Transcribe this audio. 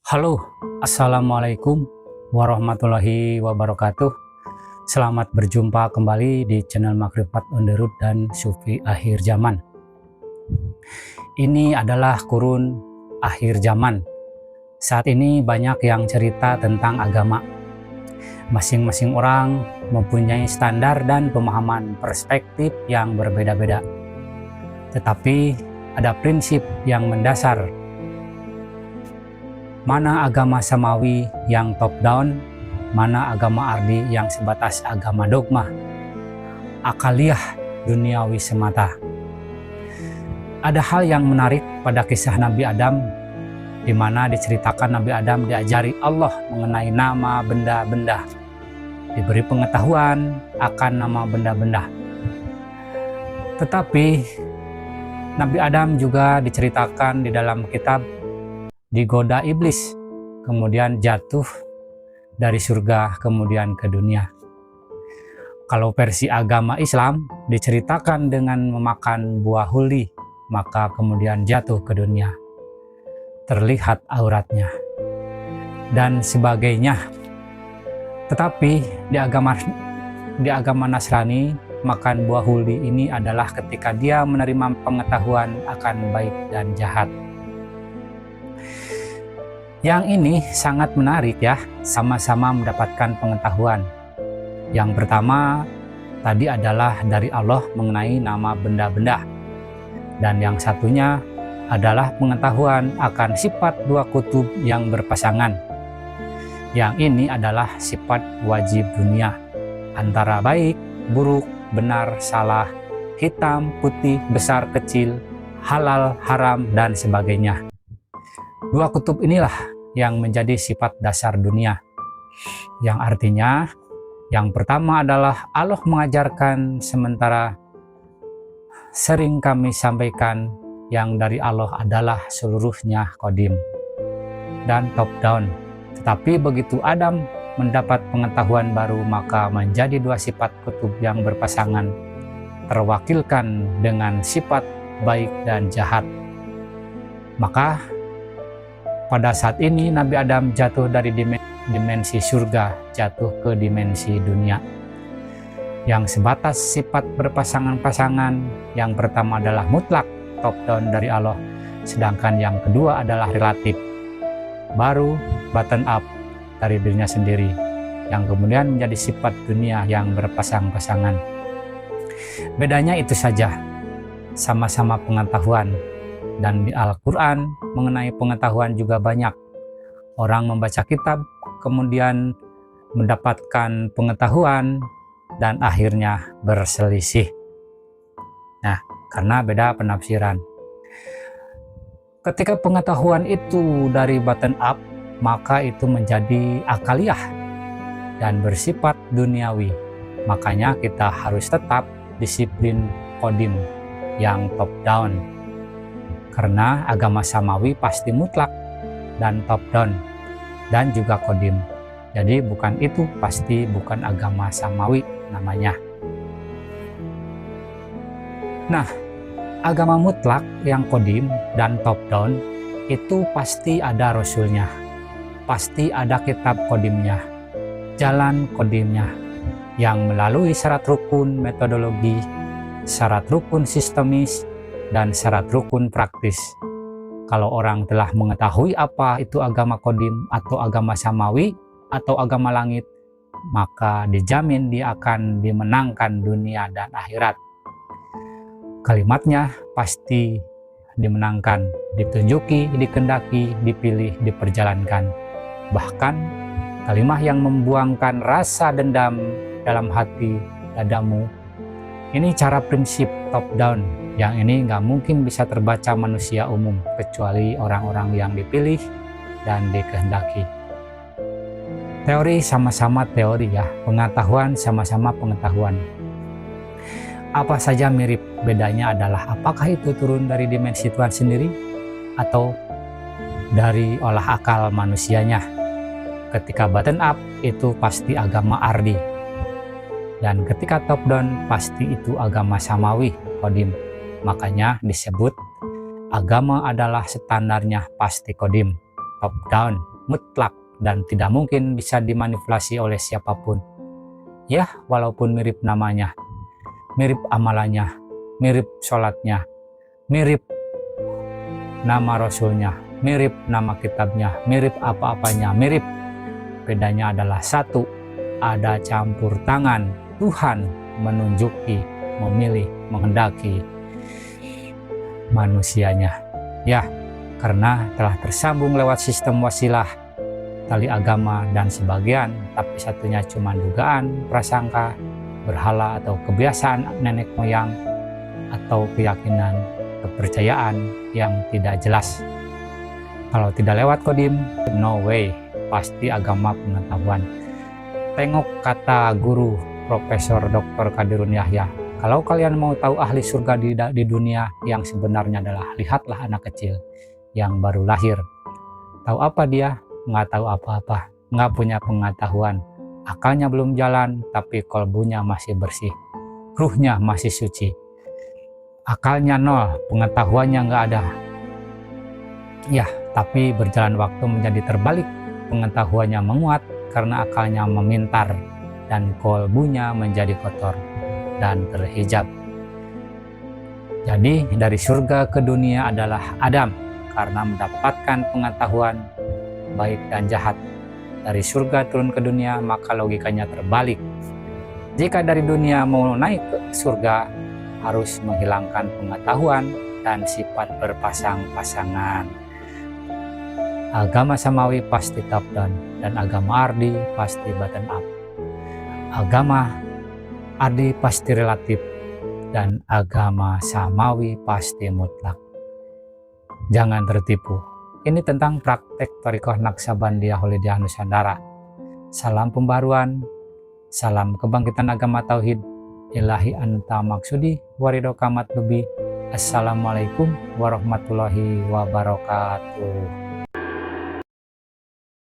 Halo, Assalamualaikum warahmatullahi wabarakatuh. Selamat berjumpa kembali di channel Makrifat on the Road dan Sufi Akhir Zaman. Ini adalah kurun akhir zaman. Saat ini banyak yang cerita tentang agama. Masing-masing orang mempunyai standar dan pemahaman perspektif yang berbeda-beda. Tetapi ada prinsip yang mendasar. Mana agama samawi yang top down, mana agama ardi yang sebatas agama dogma, akaliah duniawi semata. Ada hal yang menarik pada kisah Nabi Adam, di mana diceritakan Nabi Adam diajari Allah mengenai nama benda-benda, diberi pengetahuan akan nama benda-benda. Tetapi Nabi Adam juga diceritakan di dalam kitab digoda iblis, kemudian jatuh dari surga, kemudian ke dunia. Kalau versi agama Islam diceritakan dengan memakan buah huli, maka kemudian jatuh ke dunia, terlihat auratnya, dan sebagainya. Tetapi di agama Nasrani, makan buah huli ini adalah ketika dia menerima pengetahuan akan baik dan jahat. Yang ini sangat menarik ya, sama-sama mendapatkan pengetahuan. Yang pertama tadi adalah dari Allah mengenai nama benda-benda. Dan yang satunya adalah pengetahuan akan sifat dua kutub yang berpasangan. Yang ini adalah sifat wajib dunia, antara baik, buruk, benar, salah, hitam, putih, besar, kecil, halal, haram, dan sebagainya. Dua kutub inilah yang menjadi sifat dasar dunia, yang artinya yang pertama adalah Allah mengajarkan, sementara sering kami sampaikan yang dari Allah adalah seluruhnya qadim dan top down. Tetapi begitu Adam mendapat pengetahuan baru, maka menjadi dua sifat kutub yang berpasangan, terwakilkan dengan sifat baik dan jahat. Maka pada saat ini Nabi Adam jatuh dari dimensi surga, jatuh ke dimensi dunia. Yang sebatas sifat berpasangan-pasangan, yang pertama adalah mutlak, top down dari Allah, sedangkan yang kedua adalah relatif, baru bottom up dari dirinya sendiri, yang kemudian menjadi sifat dunia yang berpasang-pasangan. Bedanya itu saja, sama-sama pengetahuan. Dan di Al-Quran mengenai pengetahuan juga banyak. Orang membaca kitab, kemudian mendapatkan pengetahuan, dan akhirnya berselisih. Nah, karena beda penafsiran. Ketika pengetahuan itu dari bottom up, maka itu menjadi akaliah dan bersifat duniawi. Makanya kita harus tetap disiplin qadim yang top down. Karena agama samawi pasti mutlak dan top down dan juga qadim. Jadi bukan itu, pasti bukan agama samawi namanya. Nah, agama mutlak yang qadim dan top down itu pasti ada rasulnya, pasti ada kitab qadimnya, jalan qadimnya yang melalui syarat rukun metodologi, syarat rukun sistemis, dan syarat rukun praktis. Kalau orang telah mengetahui apa itu agama qadim atau agama samawi atau agama langit, maka dijamin dia akan dimenangkan dunia dan akhirat. Kalimatnya pasti dimenangkan, ditunjuki, dikendaki, dipilih, diperjalankan. Bahkan kalimat yang membuangkan rasa dendam dalam hati dadamu, ini cara prinsip top down. Yang ini nggak mungkin bisa terbaca manusia umum, kecuali orang-orang yang dipilih dan dikehendaki. Teori sama-sama teori ya, pengetahuan sama-sama pengetahuan. Apa saja mirip, bedanya adalah apakah itu turun dari dimensi Tuhan sendiri atau dari olah akal manusianya. Ketika bottom up itu pasti agama ardi, dan ketika top down pasti itu agama samawi, qadim. Makanya disebut agama adalah standarnya pasti qadim, top down, mutlak dan tidak mungkin bisa dimanipulasi oleh siapapun. Ya, walaupun mirip namanya, mirip amalannya, mirip sholatnya, mirip nama rasulnya, mirip nama kitabnya, mirip apa-apanya, mirip. Bedanya adalah satu, ada campur tangan Tuhan menunjuki, memilih, menghendaki manusianya. Ya, karena telah tersambung lewat sistem wasilah, tali agama dan sebagian, tapi satunya cuma dugaan, prasangka, berhala atau kebiasaan nenek moyang, atau keyakinan, kepercayaan yang tidak jelas. Kalau tidak lewat kodim, no way, pasti agama pengetahuan. Tengok kata guru Profesor Dr. Kadirun Yahya, kalau kalian mau tahu ahli surga di dunia yang sebenarnya adalah, lihatlah anak kecil yang baru lahir. Tahu apa dia? Nggak tahu apa-apa, nggak punya pengetahuan, akalnya belum jalan, tapi kolbunya masih bersih, ruhnya masih suci. Akalnya nol, pengetahuannya nggak ada. Ya, tapi berjalan waktu menjadi terbalik, pengetahuannya menguat karena akalnya memintar, dan kolbunya menjadi kotor dan terhijab. Jadi dari surga ke dunia adalah Adam, karena mendapatkan pengetahuan baik dan jahat. Dari surga turun ke dunia, maka logikanya terbalik. Jika dari dunia mau naik ke surga, harus menghilangkan pengetahuan dan sifat berpasang-pasangan. Agama samawi pasti top down, dan agama ardi pasti bottom up. Agama ardi pasti relatif, dan agama samawi pasti mutlak. Jangan tertipu. Ini tentang praktek Thariqah Naqsabandiyah Holidiyah Nusantara. Salam pembaruan, salam kebangkitan agama tauhid. Ilahi anta maksudi warido kamat lebih. Assalamualaikum warahmatullahi wabarakatuh.